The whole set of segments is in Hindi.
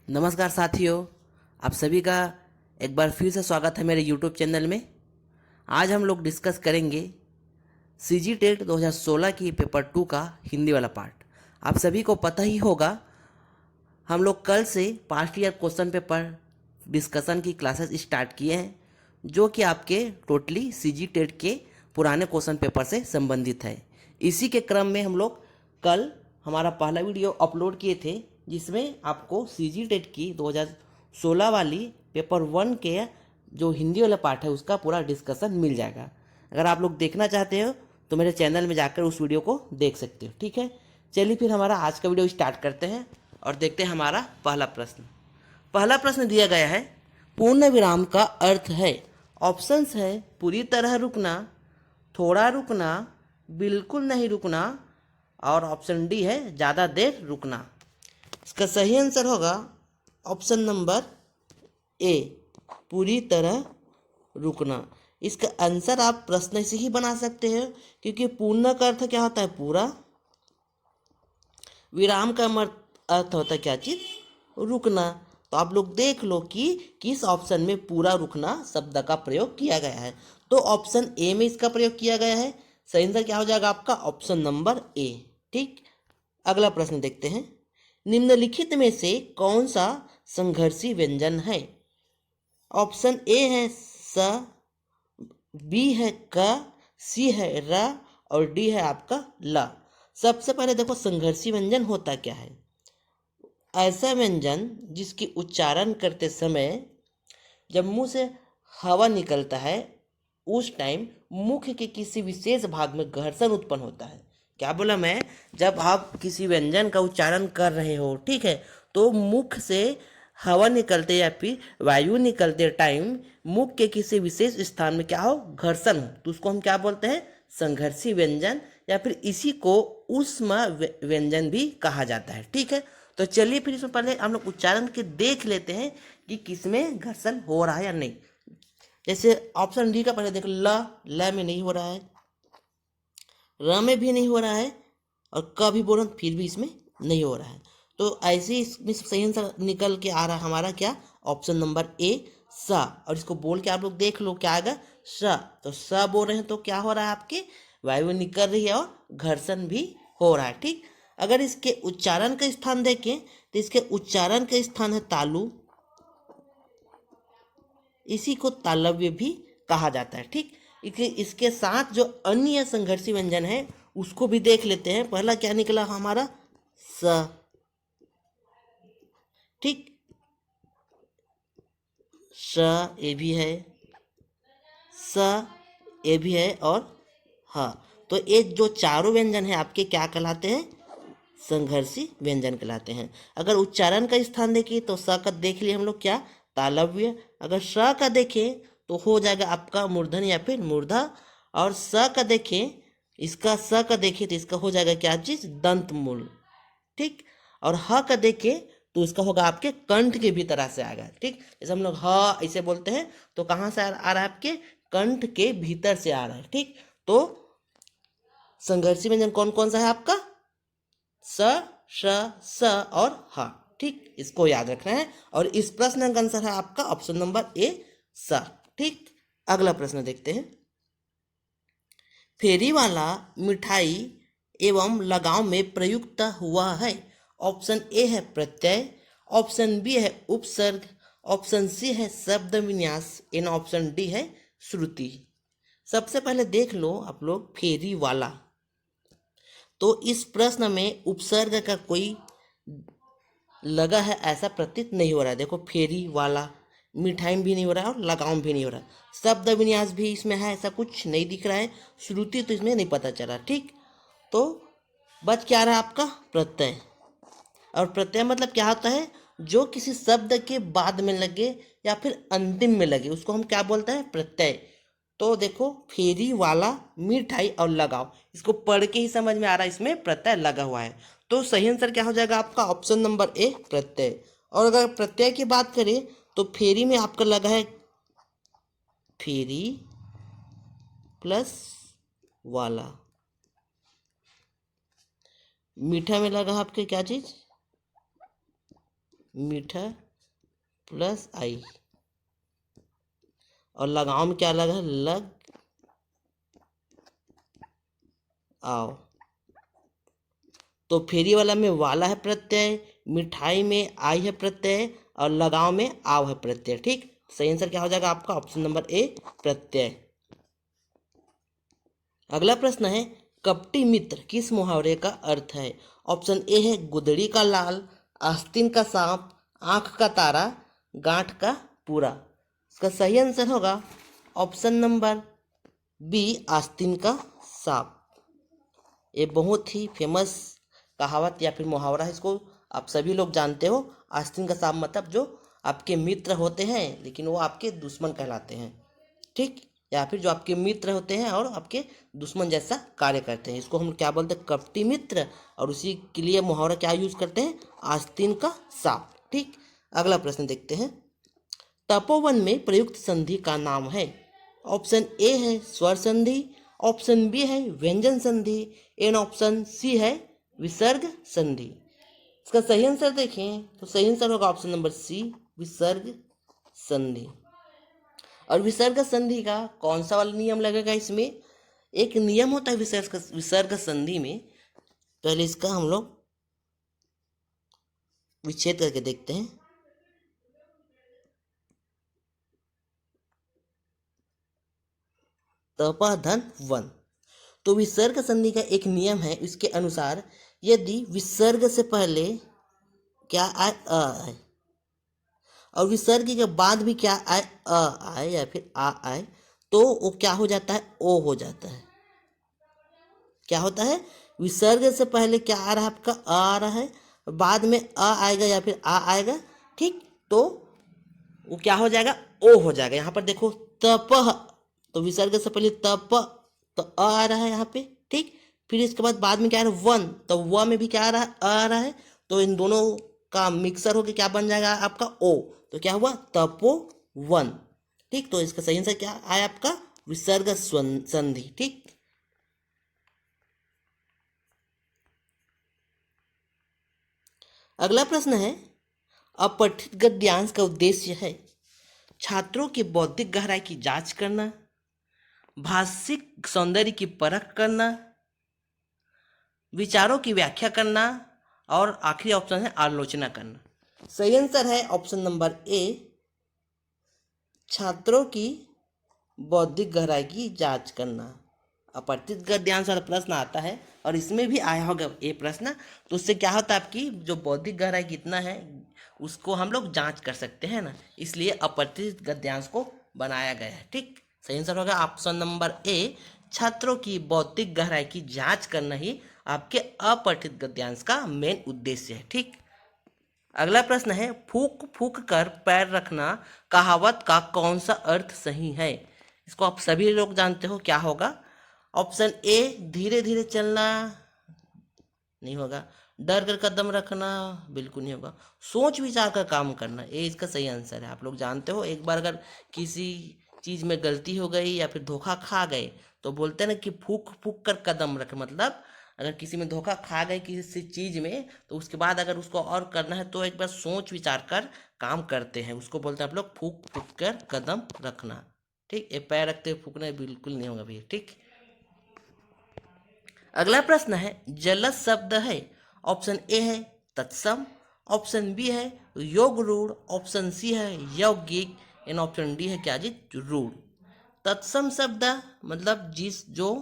नमस्कार साथियों, आप सभी का एक बार फिर से स्वागत है मेरे यूट्यूब चैनल में। आज हम लोग डिस्कस करेंगे सीजी टेट 2016 की पेपर 2 का हिंदी वाला पार्ट। आप सभी को पता ही होगा, हम लोग कल से past year question paper discussion की क्लासेस स्टार्ट किए हैं, जो कि आपके टोटली सीजी टेट के पुराने क्वेश्चन पेपर से संबंधित है। इसी के क्रम में हम लोग कल हमारा पहला वीडियो अपलोड किए थे, जिसमें आपको सीजी टेट की 2016 वाली पेपर 1 के जो हिंदी वाला पार्ट है उसका पूरा डिस्कशन मिल जाएगा। अगर आप लोग देखना चाहते हो तो मेरे चैनल में जाकर उस वीडियो को देख सकते हो। ठीक है, चलिए फिर हमारा आज का वीडियो स्टार्ट करते हैं और देखते हैं हमारा पहला प्रश्न। पहला प्रश्न दिया गया है, पूर्ण विराम का अर्थ है। ऑप्शंस है पूरी तरह रुकना, थोड़ा रुकना, बिल्कुल नहीं रुकना, और ऑप्शन डी है ज़्यादा देर रुकना। इसका सही आंसर होगा ऑप्शन नंबर ए, पूरी तरह रुकना। इसका आंसर आप प्रश्न से ही बना सकते हैं, क्योंकि पूर्ण का अर्थ क्या होता है? पूरा। विराम का अर्थ होता है क्या चीज? रुकना। तो आप लोग देख लो कि किस ऑप्शन में पूरा रुकना शब्द का प्रयोग किया गया है। तो ऑप्शन ए में इसका प्रयोग किया गया है। सही आंसर क्या हो जाएगा आपका? Option number A. ठीक, अगला प्रश्न देखते हैं। निम्नलिखित में से कौन सा संघर्षी व्यंजन है? ऑप्शन ए है स, बी है क, सी है र, और डी है आपका ल। सबसे पहले देखो, संघर्षी व्यंजन होता क्या है? ऐसा व्यंजन जिसकी उच्चारण करते समय जब मुंह से हवा निकलता है उस टाइम मुख के किसी विशेष भाग में घर्षण उत्पन्न होता है। क्या बोला मैं? जब आप किसी व्यंजन का उच्चारण कर रहे हो, ठीक है, तो मुख से हवा निकलते या फिर वायु निकलते टाइम मुख के किसी विशेष स्थान में क्या हो? घर्षण हो, तो उसको हम क्या बोलते हैं? संघर्षी व्यंजन, या फिर इसी को ऊष्म व्यंजन भी कहा जाता है। ठीक है, तो चलिए फिर इसमें पहले हम लोग उच्चारण के देख लेते हैं कि किसमें घर्षण हो रहा है या नहीं। जैसे ऑप्शन डी का पहले देखो, ल में नहीं हो रहा है, र में भी नहीं हो रहा है, और क भी बोलो फिर भी इसमें नहीं हो रहा है। तो ऐसे ही इसमें सही आंसर निकल के आ रहा है हमारा क्या? ऑप्शन नंबर ए, स। और इसको बोल के आप लोग देख लो क्या आएगा? स। तो स बोल रहे हैं तो क्या हो रहा है? आपके वायु निकल रही है और घर्षण भी हो रहा है। ठीक, अगर इसके उच्चारण का स्थान देखें तो इसके उच्चारण का स्थान है तालु, इसी को तालव्य भी कहा जाता है। ठीक, इसके साथ जो अन्य संघर्षी व्यंजन है उसको भी देख लेते हैं। पहला क्या निकला हमारा? स। ठीक, स ये भी है, स ये भी है, और ह। तो ये जो चारों व्यंजन है आपके क्या कहलाते हैं? संघर्षी व्यंजन कहलाते हैं। अगर उच्चारण का स्थान देखिए तो स का देख लिए हम लोग क्या? तालव्य। अगर स का देखें तो हो जाएगा आपका मूर्धन या फिर मूर्धा, और स का देखें, इसका स का देखें तो इसका हो जाएगा क्या चीज? दंत मूल। ठीक, और ह का देखें तो इसका होगा आपके कंठ के भी तरह से आएगा। ठीक, जैसे हम लोग ह ऐसे बोलते हैं तो कहाँ से आ रहा है? आपके कंठ के भीतर से आ रहा है। ठीक, तो संघर्षी व्यंजन कौन कौन सा है आपका? स, श, स और ह। ठीक, इसको याद रखना है, और इस प्रश्न का आंसर है आपका ऑप्शन नंबर ए, स। ठीक, अगला प्रश्न देखते हैं। फेरी वाला मिठाई एवं लगाव में प्रयुक्त हुआ है। ऑप्शन ए है प्रत्यय, ऑप्शन बी है उपसर्ग, ऑप्शन सी है शब्द विन्यास, एंड ऑप्शन डी है श्रुति। सबसे पहले देख लो आप लोग, फेरी वाला। तो इस प्रश्न में उपसर्ग का कोई लगा है ऐसा प्रतीत नहीं हो रहा है। देखो, फेरी वाला, मिठाई भी नहीं हो रहा है और लगाम भी नहीं हो रहा है, शब्द विन्यास भी इसमें है ऐसा कुछ नहीं दिख रहा है, श्रुति तो इसमें नहीं पता चला। ठीक, तो बच क्या रहा है आपका? प्रत्यय। और प्रत्यय मतलब क्या होता है? जो किसी शब्द के बाद में लगे या फिर अंतिम में लगे उसको हम क्या बोलते हैं? प्रत्यय। तो देखो, फेरी वाला, मिठाई और लगाओ, इसको पढ़ के ही समझ में आ रहा है इसमें प्रत्यय लगा हुआ है। तो सही आंसर क्या हो जाएगा आपका? ऑप्शन नंबर ए, प्रत्यय। और अगर प्रत्यय की बात करें तो फेरी में आपका लगा है फेरी प्लस वाला, मीठा में लगा आपके क्या चीज? मीठा प्लस आई, और लगाओ में क्या लगा है, लग आओ। तो फेरी वाला में वाला है प्रत्यय, मिठाई में आई है प्रत्यय, और लगाओ में आव है प्रत्यय। ठीक, सही आंसर क्या हो जाएगा आपका ऑप्शन नंबर ए प्रत्यय। अगला प्रश्न है कपटी मित्र किस मुहावरे का अर्थ है? ऑप्शन ए है गुदड़ी का लाल, आस्तीन का सांप, आंख का तारा, गांठ का पूरा। इसका सही आंसर होगा ऑप्शन नंबर बी आस्तीन का सांप। ये बहुत ही फेमस कहावत या फिर मुहावरा है, इसको आप सभी लोग जानते हो। आस्तीन का सांप मतलब जो आपके मित्र होते हैं लेकिन वो आपके दुश्मन कहलाते हैं। ठीक, या फिर जो आपके मित्र होते हैं और आपके दुश्मन जैसा कार्य करते हैं, इसको हम क्या बोलते हैं, कपटी मित्र। और उसी के लिए मुहावरा क्या यूज करते हैं, आस्तीन का सांप। ठीक, अगला प्रश्न देखते हैं। तपोवन में प्रयुक्त संधि का नाम है? ऑप्शन ए है स्वर संधि, ऑप्शन बी है व्यंजन संधि, एंड ऑप्शन सी है विसर्ग संधि। इसका सही आंसर देखें तो सही आंसर होगा ऑप्शन नंबर सी विसर्ग संधि। और विसर्ग संधि का कौन सा वाला नियम लगेगा इसमें? एक नियम होता है विसर्ग संधि में, पहले इसका हम लोग विच्छेद करके देखते हैं। तपा धन वन। तो विसर्ग संधि का एक नियम है, इसके अनुसार यदि विसर्ग से पहले क्या आए, अ आए, और विसर्ग के बाद भी क्या आए, अ आए या फिर आ आए, तो वो क्या हो जाता है, ओ हो जाता है। क्या होता है, विसर्ग से पहले क्या आ रहा है आपका, अ आ रहा है, बाद में अ आएगा या फिर आ आएगा। ठीक, तो वो क्या हो जाएगा, ओ हो जाएगा। यहाँ पर देखो तपह, तो विसर्ग से पहले तप, तो अ आ रहा है यहाँ पे। ठीक, फिर इसके बाद में क्या आ रहा है, वन, तो व में भी क्या आ रहा है, अ आ रहा है। तो इन दोनों का मिक्सर होकर क्या बन जाएगा आपका ओ, तो क्या हुआ, तपो वन। ठीक, तो इसका सही आंसर क्या आया आपका विसर्ग संधि। ठीक, अगला प्रश्न है अपठित गद्यांश का उद्देश्य है छात्रों की बौद्धिक गहराई की जांच करना, भाषिक सौंदर्य की परख करना, विचारों की व्याख्या करना, और आखिरी ऑप्शन है आलोचना करना। सही आंसर है ऑप्शन नंबर ए छात्रों की बौद्धिक गहराई की जांच करना। अपठित गद्यांश वाला प्रश्न आता है और इसमें भी आया होगा ये प्रश्न, तो उससे क्या होता है, आपकी जो बौद्धिक गहराई कितना है उसको हम लोग जांच कर सकते हैं ना, इसलिए अपठित गद्यांश को बनाया गया है। ठीक, सही आंसर होगा ऑप्शन नंबर ए छात्रों की बौद्धिक गहराई की जांच करना ही आपके अपठित गद्यांश का मेन उद्देश्य है। ठीक, अगला प्रश्न है फूक फूक कर पैर रखना कहावत का कौन सा अर्थ सही है? इसको आप सभी लोग जानते हो, क्या होगा? ऑप्शन ए धीरे धीरे चलना, नहीं होगा। डर कर कदम रखना, बिल्कुल नहीं होगा। सोच विचार कर काम करना, ये इसका सही आंसर है। आप लोग जानते हो, एक बार अगर किसी चीज में गलती हो गई या फिर धोखा खा गए तो बोलते हैं ना कि फूक फूक कर कदम रख, मतलब अगर किसी में धोखा खा गए किसी चीज में, तो उसके बाद अगर उसको और करना है तो एक बार सोच विचार कर काम करते हैं, उसको बोलते हैं आप लोग फूक फूक कर कदम रखना। ठीक, ये पैर रखते हुए फूकना बिल्कुल नहीं होगा भैया। ठीक, अगला प्रश्न है जलज शब्द है? ऑप्शन ए है तत्सम, ऑप्शन बी है योग रूढ़, ऑप्शन सी है यौगिक, एंड ऑप्शन डी है क्या जी, रूढ़। तत्सम शब्द मतलब जिस जो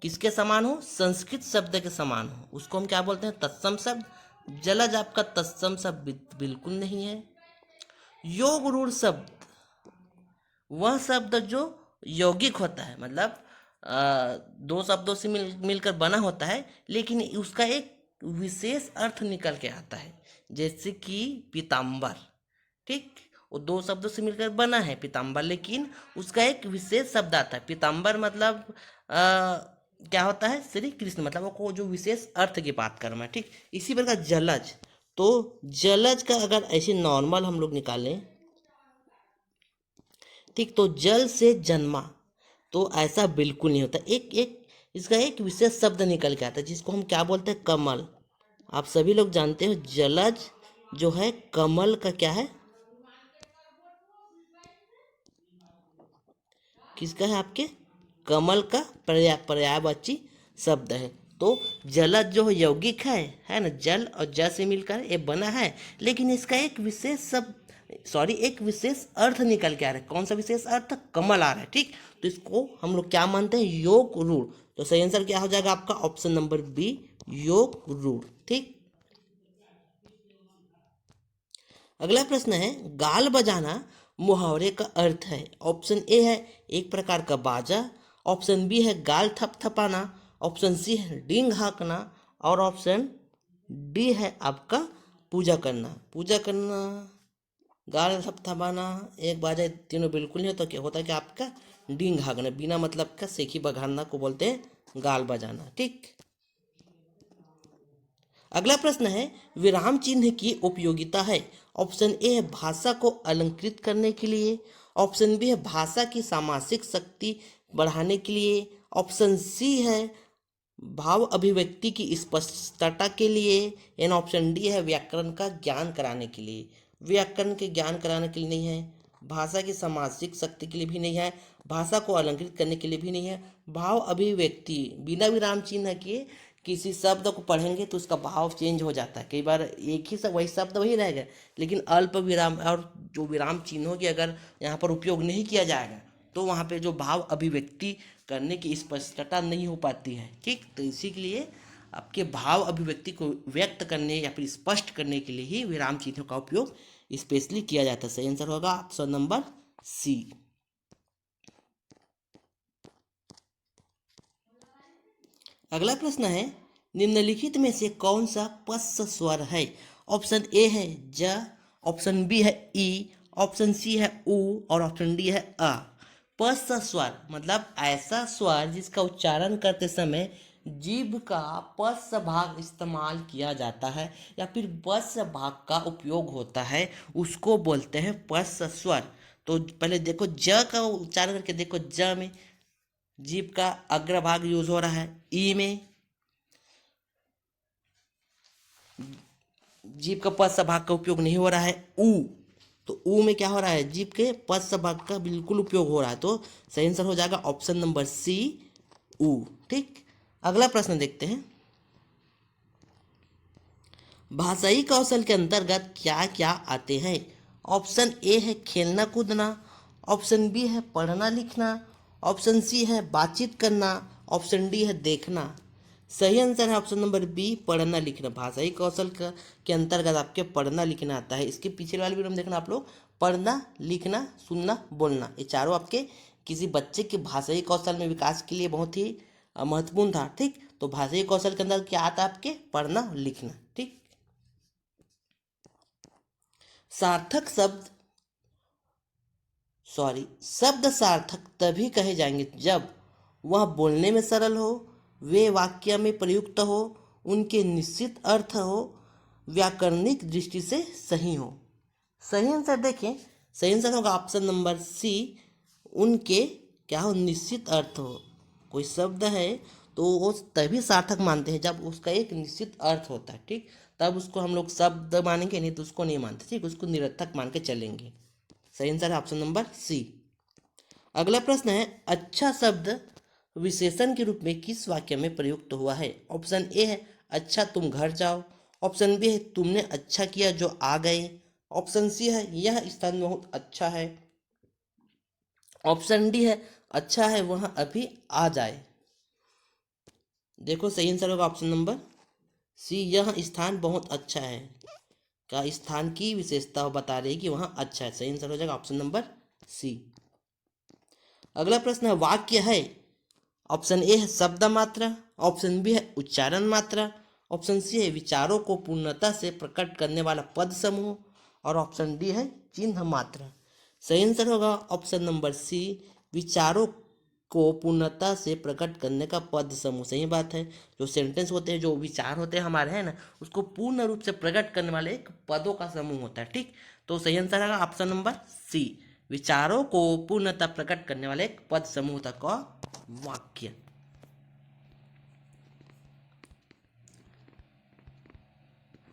किसके समान हो, संस्कृत शब्द के समान हो, उसको हम क्या बोलते हैं, तत्सम शब्द। जलज आपका तत्सम शब्द बिल्कुल नहीं है। योग रूढ़ शब्द वह शब्द जो यौगिक होता है, मतलब दो शब्दों से मिलकर बना होता है, लेकिन उसका एक विशेष अर्थ निकल के आता है, जैसे कि पीताम्बर। ठीक, वो दो शब्दों से मिलकर बना है पीताम्बर, लेकिन उसका एक विशेष शब्द आता है। पीताम्बर मतलब क्या होता है, श्री कृष्ण, मतलब वो जो विशेष अर्थ की बात कर रहा है। ठीक, इसी प्रकार जलज, तो जलज का अगर ऐसे नॉर्मल हम लोग निकालें, ठीक, तो जल से जन्मा, तो ऐसा बिल्कुल नहीं होता। एक एक इसका एक विशेष शब्द निकल के आता है जिसको हम क्या बोलते हैं, कमल। आप सभी लोग जानते हो जलज जो है कमल का क्या है, किसका है आपके, कमल का पर्यायवाची शब्द है। तो जलज जो यौगिक है ना, जल और ज से मिलकर ये बना है, लेकिन इसका एक विशेष शब्द एक विशेष अर्थ निकल के आ रहा है। कौन सा विशेष अर्थ, कमल आ रहा है, ठीक। तो इसको हम लोग क्या मानते हैं, योग रूढ़। तो सही आंसर क्या हो जाएगा आपका, ऑप्शन नंबर बी, योग रूढ़, ठीक। अगला प्रश्न है, गाल बजाना मुहावरे का अर्थ है। ऑप्शन ए है एक प्रकार का बाजा, ऑप्शन बी है गाल थपथपाना, ऑप्शन सी है डींग हाँकना, और ऑप्शन डी है आपका पूजा करना। पूजा करना, गाल थपथपाना, एक बाजा, तीनों बिल्कुल नहीं होता। क्या होता है कि आपका डींग हाँकना, बिना मतलब का सेखी बघाड़ना को बोलते हैं गाल बजाना, ठीक। अगला प्रश्न है, विराम चिन्ह की उपयोगिता है। ऑप्शन ए है भाषा को अलंकृत करने के लिए, ऑप्शन बी है भाषा की सामासिक शक्ति बढ़ाने के लिए, ऑप्शन सी है भाव अभिव्यक्ति की स्पष्टता के लिए, एंड ऑप्शन डी है व्याकरण का ज्ञान कराने के लिए। व्याकरण के ज्ञान कराने के लिए नहीं है, भाषा की सामासिक शक्ति के लिए भी नहीं है, भाषा को अलंकृत करने के लिए भी नहीं है, भाव अभिव्यक्ति, बिना विराम चिन्ह के किसी शब्द को पढ़ेंगे तो उसका भाव चेंज हो जाता है। कई बार एक ही वही शब्द वही रहेगा, लेकिन अल्प विराम और जो विराम चिन्हों की अगर यहाँ पर उपयोग नहीं किया जाएगा तो वहाँ पे जो भाव अभिव्यक्ति करने की स्पष्टता नहीं हो पाती है, ठीक। तो इसी के लिए आपके भाव अभिव्यक्ति को व्यक्त करने या फिर स्पष्ट करने के लिए ही विराम चिन्हों का उपयोग स्पेशली किया जाता है। सही आंसर होगा ऑप्शन नंबर सी। अगला प्रश्न है, निम्नलिखित में से कौन सा पश्च स्वर है। ऑप्शन ए है ज, ऑप्शन बी है ई, ऑप्शन सी है उ, और ऑप्शन डी है अ। पश्च स्वर मतलब ऐसा स्वर जिसका उच्चारण करते समय जीभ का पश्च भाग इस्तेमाल किया जाता है या फिर पश्च भाग का उपयोग होता है, उसको बोलते हैं पश्च स्वर। तो पहले देखो ज का उच्चारण करके देखो, ज में जीभ का अग्रभाग यूज हो रहा है, ई में जीभ का पश्च भाग का उपयोग नहीं हो रहा है, ऊ, तो ऊ में क्या हो रहा है, जीभ के पश्च भाग का बिल्कुल उपयोग हो रहा है। तो सही आंसर हो जाएगा ऑप्शन नंबर सी, ऊ, ठीक। अगला प्रश्न देखते हैं, भाषाई कौशल के अंतर्गत क्या क्या आते हैं। ऑप्शन ए है खेलना कूदना, ऑप्शन बी है पढ़ना लिखना, ऑप्शन सी है बातचीत करना, ऑप्शन डी है देखना। सही आंसर है ऑप्शन नंबर बी, पढ़ना लिखना। भाषाई कौशल के अंतर्गत आपके पढ़ना लिखना आता है। इसके पीछे वाले वीडियो में देखना आप लोग, पढ़ना लिखना सुनना बोलना, ये चारों आपके किसी बच्चे के भाषाई कौशल में विकास के लिए बहुत ही महत्वपूर्ण था, ठीक। तो भाषाई कौशल के अंदर क्या आता है आपके, पढ़ना लिखना, ठीक। सार्थक शब्द शब्द सार्थक तभी कहे जाएंगे जब वह बोलने में सरल हो, वे वाक्य में प्रयुक्त हो, उनके निश्चित अर्थ हो, व्याकरणिक दृष्टि से सही हो। सही आंसर देखें, सही आंसर होगा ऑप्शन नंबर सी, उनके क्या हो, निश्चित अर्थ हो। कोई शब्द है तो वो तभी सार्थक मानते हैं जब उसका एक निश्चित अर्थ होता है, ठीक। तब उसको हम लोग शब्द मानेंगे, नहीं तो उसको नहीं मानते, ठीक, उसको निरर्थक मान के चलेंगे। सही आंसर है ऑप्शन नंबर सी। अगला प्रश्न है, अच्छा शब्द विशेषण के रूप में किस वाक्य में प्रयुक्त हुआ है। ऑप्शन ए है अच्छा तुम घर जाओ, ऑप्शन बी है तुमने अच्छा किया जो आ गए, ऑप्शन सी है यह स्थान बहुत अच्छा है, ऑप्शन डी है अच्छा है वह अभी आ जाए। देखो सही आंसर होगा ऑप्शन नंबर सी, यह स्थान बहुत अच्छा है का स्थान की विशेषता बता रही है कि वहाँ अच्छा है। सही आंसर हो जाएगा ऑप्शन नंबर सी। अगला प्रश्न है, वाक्य है। ऑप्शन ए है शब्द मात्रा, ऑप्शन बी है उच्चारण मात्रा, ऑप्शन सी है विचारों को पूर्णता से प्रकट करने वाला पद समूह, और ऑप्शन डी है चिन्ह मात्रा। सही आंसर होगा ऑप्शन नंबर सी, विचारों को पूर्णता से प्रकट करने का पद समूह। सही बात है, जो सेंटेंस होते हैं, जो विचार होते हैं हमारे, है ना, उसको पूर्ण रूप से प्रकट करने वाले एक पदों का समूह होता है, ठीक। तो सही आंसर है ऑप्शन नंबर सी, विचारों को पूर्णता प्रकट करने वाले एक पद समूह तक का वाक्य।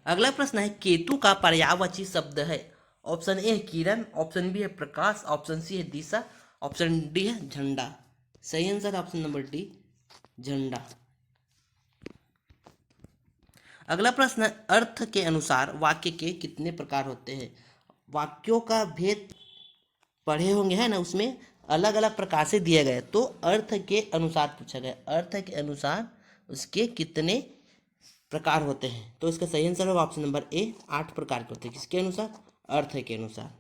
अगला प्रश्न है केतु का पर्यायवाची शब्द है। ऑप्शन ए है किरण, ऑप्शन बी है प्रकाश, ऑप्शन सी है दिशा, ऑप्शन डी है झंडा। सही आंसर ऑप्शन नंबर डी, झंडा। अगला प्रश्न है अर्थ के अनुसार वाक्य के कितने प्रकार होते हैं। वाक्यों का भेद पढ़े होंगे है ना, उसमें अलग अलग प्रकार से दिए गए, तो अर्थ के अनुसार पूछा गया, अर्थ के अनुसार उसके कितने प्रकार होते हैं। तो इसका सही आंसर होगा ऑप्शन नंबर ए, 8 प्रकार के होते हैं। किसके अनुसार? अर्थ के अनुसार।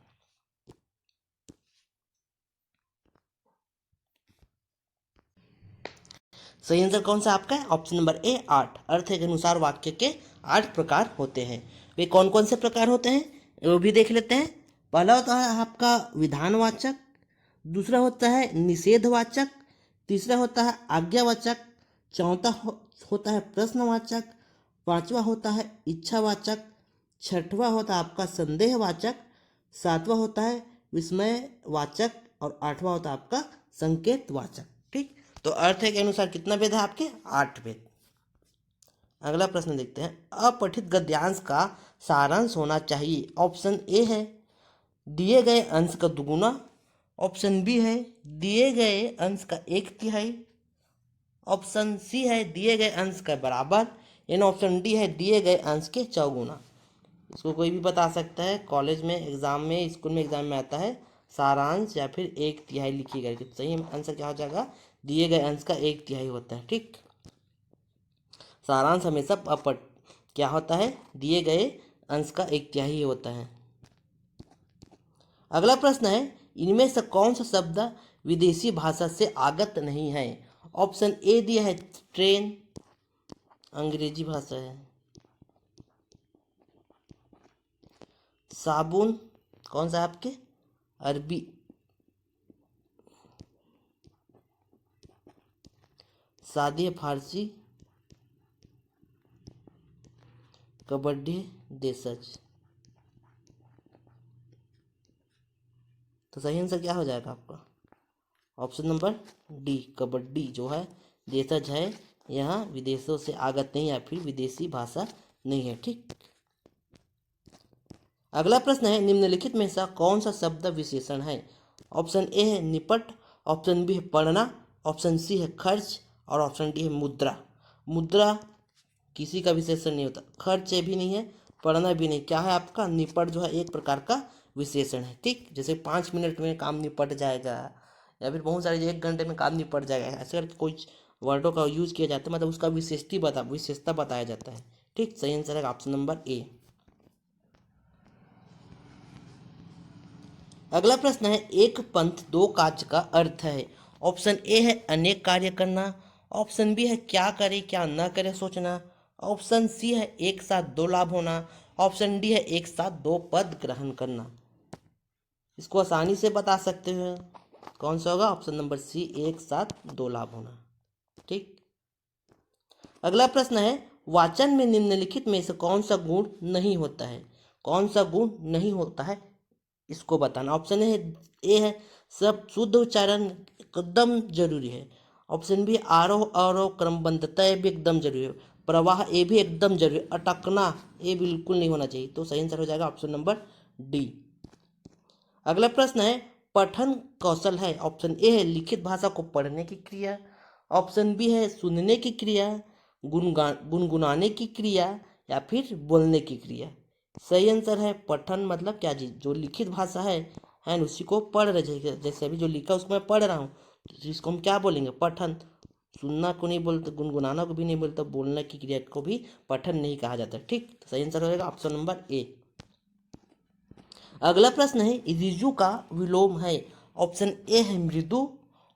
सही आंसर कौन सा आपका है? Option number A, 8। अर्थ के अनुसार वाक्य के 8 प्रकार होते हैं। वे कौन कौन से प्रकार होते हैं वो भी देख लेते हैं। पहला होता है आपका विधानवाचक, दूसरा होता है निषेधवाचक, तीसरा होता है आज्ञावाचक, चौथा होता है प्रश्नवाचक, पांचवा होता है इच्छावाचक, छठवां होता है आपका संदेहवाचक, सातवां होता है विस्मयवाचक और आठवां होता है आपका संकेतवाचक। ठीक, तो अर्थ के अनुसार कितना भेद है आपके? 8 भेद। अगला प्रश्न देखते हैं। अपठित गद्यांश का सारांश होना चाहिए। ऑप्शन ए है दिए गए अंश का दुगुना, ऑप्शन बी है दिए गए अंश का 1/3, ऑप्शन सी है दिए गए अंश का बराबर, यानी ऑप्शन डी है दिए गए अंश के चौगुना। इसको कोई भी बता सकता है। कॉलेज में एग्जाम में, स्कूल में एग्जाम में आता है सारांश या फिर 1/3 लिखी गई। तो सही आंसर क्या हो जाएगा? दिए गए अंश का 1/3 होता है। ठीक, सारांश हमेशा क्या होता है? दिए गए अंश का 1/3 होता है। अगला प्रश्न है इनमें से कौन सा शब्द विदेशी भाषा से आगत नहीं है। ऑप्शन ए दिया है ट्रेन, अंग्रेजी भाषा है। साबुन कौन सा है आपके? अरबी। शादी फारसी, कबड्डी देशज। तो सही आंसर क्या हो जाएगा आपका? ऑप्शन नंबर डी, कबड्डी जो है देशज है, यहाँ विदेशों से आगत नहीं या फिर विदेशी भाषा नहीं है। ठीक, अगला प्रश्न है निम्नलिखित में से कौन सा शब्द विशेषण है। ऑप्शन ए है निपट, ऑप्शन बी है पढ़ना, ऑप्शन सी है खर्च और ऑप्शन डी है मुद्रा। मुद्रा किसी का विशेषण नहीं होता, खर्च भी नहीं है, पढ़ना भी नहीं। क्या है आपका? निपट जो है एक प्रकार का विशेषण है। ठीक, जैसे 5 मिनट में काम निपट जाएगा या फिर बहुत सारे 1 घंटे में काम निपट जाएगा, ऐसे करके कोई वर्डों का यूज किया जाता है, मतलब उसका विशेषता बताया जाता है। ठीक, सही आंसर है ऑप्शन नंबर ए। अगला प्रश्न है एक पंथ दो काज का अर्थ है। ऑप्शन ए है अनेक कार्य करना, ऑप्शन बी है क्या करे क्या न करे सोचना, ऑप्शन सी है एक साथ 2 लाभ होना, ऑप्शन डी है एक साथ 2 पद ग्रहण करना। इसको आसानी से बता सकते हो, कौन सा होगा? ऑप्शन नंबर सी, एक साथ 2 लाभ होना। ठीक, अगला प्रश्न है वाचन में निम्नलिखित में से कौन सा गुण नहीं होता है। कौन सा गुण नहीं होता है इसको बताना। ऑप्शन ए है सब शुद्ध उच्चारण एकदम जरूरी है, ऑप्शन बी आरोह अवरोह क्रमबद्धता भी एकदम जरूरी है, प्रवाह ए भी एकदम जरूरी है, अटकना ए बिल्कुल नहीं होना चाहिए। तो सही आंसर हो जाएगा ऑप्शन नंबर डी। अगला प्रश्न है पठन कौशल है। ऑप्शन ए है लिखित भाषा को पढ़ने की क्रिया, ऑप्शन बी है सुनने की क्रिया, गुनगुनाने की क्रिया या फिर बोलने की क्रिया। सही आंसर है पठन, मतलब क्या चीज? जो लिखित भाषा है ना, उसी को पढ़ रहे, जैसे अभी जो लिखा उसको मैं पढ़ रहा हूँ, तो इसको हम क्या बोलेंगे? पठन। सुनना को नहीं बोलते, गुनगुनाना को भी नहीं बोलते, बोलने की क्रिया को भी पठन नहीं कहा जाता। ठीक, तो सही आंसर होगा ऑप्शन नंबर ए। अगला प्रश्न है ऋजु का विलोम है। ऑप्शन ए है मृदु,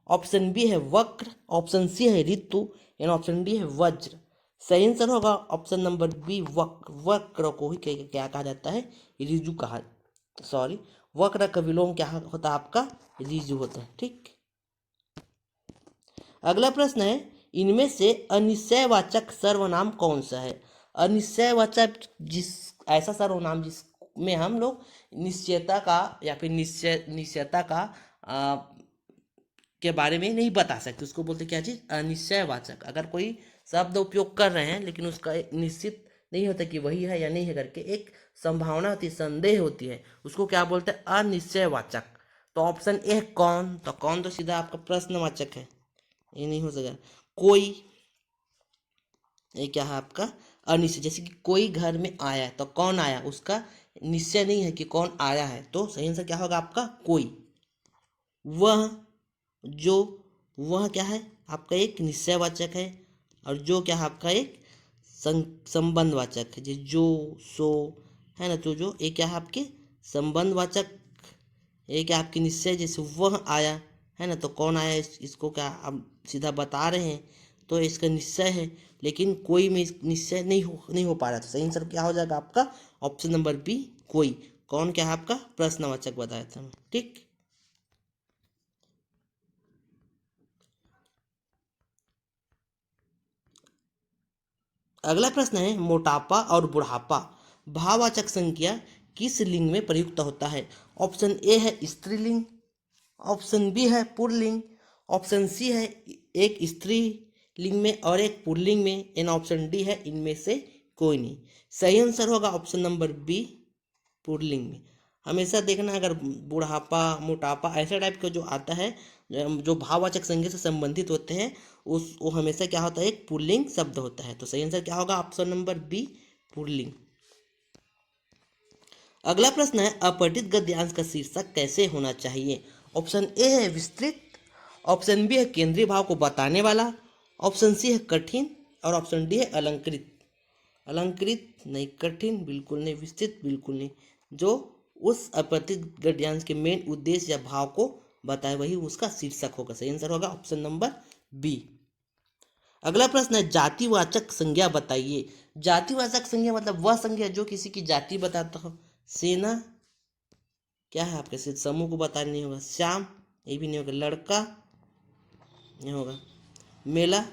ऑप्शन बी है वक्र, ऑप्शन सी है ऋतु एंड ऑप्शन डी है वज्र। सही आंसर होगा ऑप्शन नंबर बी, वक्र। वक्र को ही क्या कहा जाता है? ऋजु कहा, सॉरी, वक्र का विलोम क्या होता है आपका? ऋजु होता है। ठीक, अगला प्रश्न है इनमें से अनिश्चयवाचक सर्वनाम कौन सा है। अनिश्चयवाचक जिस ऐसा सर्वनाम जिसमें हम लोग निश्चयता का या फिर निश्चयता का के बारे में नहीं बता सकते, उसको बोलते क्या चीज? अनिश्चयवाचक। अगर कोई शब्द उपयोग कर रहे हैं लेकिन उसका एक निश्चित नहीं होता कि वही है या नहीं है करके, एक संभावना होती है, संदेह होती है, उसको क्या बोलते हैं? अनिश्चयवाचक। तो ऑप्शन ए है कौन, तो कौन तो सीधा आपका प्रश्नवाचक है, ये नहीं हो सकेगा। कोई, ये क्या है आपका अनिश्चय, जैसे कि कोई घर में आया तो कौन आया, उसका निश्चय नहीं है कि कौन आया है, तो सही आंसर क्या होगा आपका कोई। वह, जो, वह क्या है आपका एक निश्चयवाचक है, और जो क्या है आपका एक संबंधवाचक है, जो सो है ना, तो जो ये क्या है आपके संबंधवाचक, ये क्या आपकी निश्चय, जैसे वह आया है ना, तो कौन आया इसको क्या आप सीधा बता रहे हैं, तो इसका निश्चय है, लेकिन कोई में निश्चय नहीं हो पा रहा, तो सही आंसर क्या हो जाएगा आपका ऑप्शन नंबर बी कोई। कौन क्या है आपका प्रश्नवाचक बताया था, ठीक। अगला प्रश्न है मोटापा और बुढ़ापा भाववाचक संज्ञा किस लिंग में प्रयुक्त होता है? ऑप्शन ए है स्त्रीलिंग, ऑप्शन बी है पुल्लिंग, ऑप्शन सी है एक स्त्री लिंग में और एक पुल्लिंग में, एंड ऑप्शन डी है इनमें से कोई नहीं। सही आंसर होगा ऑप्शन नंबर बी पुल्लिंग में। हमेशा देखना, अगर बुढ़ापा मोटापा ऐसा टाइप का जो आता है, जो भाववाचक संज्ञा से संबंधित होते हैं, उस वो हमेशा क्या होता है, एक पुल्लिंग शब्द होता है, तो सही आंसर क्या होगा ऑप्शन नंबर बी पुल्लिंग। अगला प्रश्न है अपठित गद्यांश का शीर्षक कैसे होना चाहिए? ऑप्शन ए है विस्तृत, ऑप्शन बी है केंद्रीय भाव को बताने वाला, ऑप्शन सी है कठिन, और ऑप्शन डी है अलंकृत। अलंकृत नहीं, कठिन बिल्कुल नहीं, विस्तृत बिल्कुल नहीं, जो उस अपठित गद्यांश के मेन उद्देश्य या भाव को बताए वही उसका शीर्षक होगा। सही आंसर होगा ऑप्शन नंबर बी। अगला प्रश्न है जातिवाचक संज्ञा बताइए। जातिवाचक संज्ञा मतलब वह संज्ञा जो किसी की जाति बताता हो। सेना क्या है आपके सिर्फ समूह को बताने नहीं होगा, श्याम ये भी नहीं होगा, लड़का नहीं होगा, मेला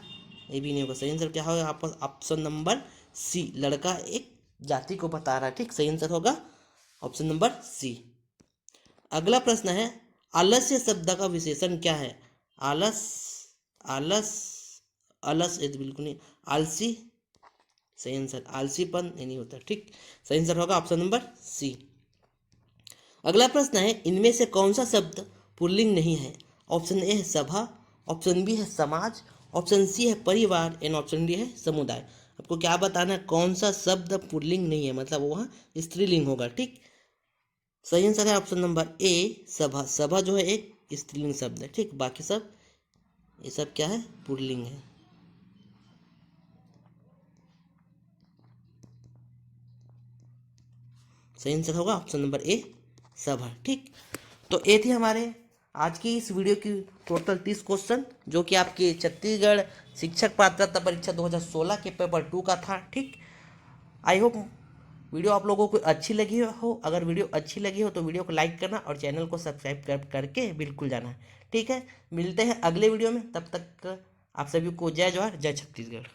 ये भी नहीं होगा। सही आंसर क्या होगा आपका ऑप्शन नंबर सी, लड़का एक जाति को बता रहा है, ठीक। सही आंसर होगा ऑप्शन नंबर सी। अगला प्रश्न है आलस्य शब्द का विशेषण क्या है? आलस, आलस, आलस ये तो बिल्कुल नहीं, आलसी। सही आंसर आलसीपन ये नहीं होता, ठीक। सही आंसर होगा ऑप्शन नंबर सी। अगला प्रश्न है इनमें से कौन सा शब्द पुल्लिंग नहीं है? ऑप्शन ए है सभा, ऑप्शन बी है समाज, ऑप्शन सी है परिवार, एंड ऑप्शन डी है समुदाय। आपको क्या बताना है कौन सा शब्द पुल्लिंग नहीं है, मतलब वह स्त्रीलिंग होगा, ठीक। सही आंसर है ऑप्शन नंबर ए सभा। सभा जो है एक स्त्रीलिंग शब्द है, ठीक। बाकी सब ये सब क्या है पुल्लिंग है। सही आंसर होगा ऑप्शन नंबर ए सभा, ठीक। तो ये थी हमारे आज की इस वीडियो की टोटल 30 क्वेश्चन, जो कि आपके छत्तीसगढ़ शिक्षक पात्रता परीक्षा 2016 के पेपर 2 का था, ठीक। आई होप वीडियो आप लोगों को अच्छी लगी हो। अगर वीडियो अच्छी लगी हो तो वीडियो को लाइक करना और चैनल को सब्सक्राइब करके बिल्कुल जाना, ठीक है। मिलते हैं अगले वीडियो में, तब तक आप सभी को जय जवाहर जय छत्तीसगढ़।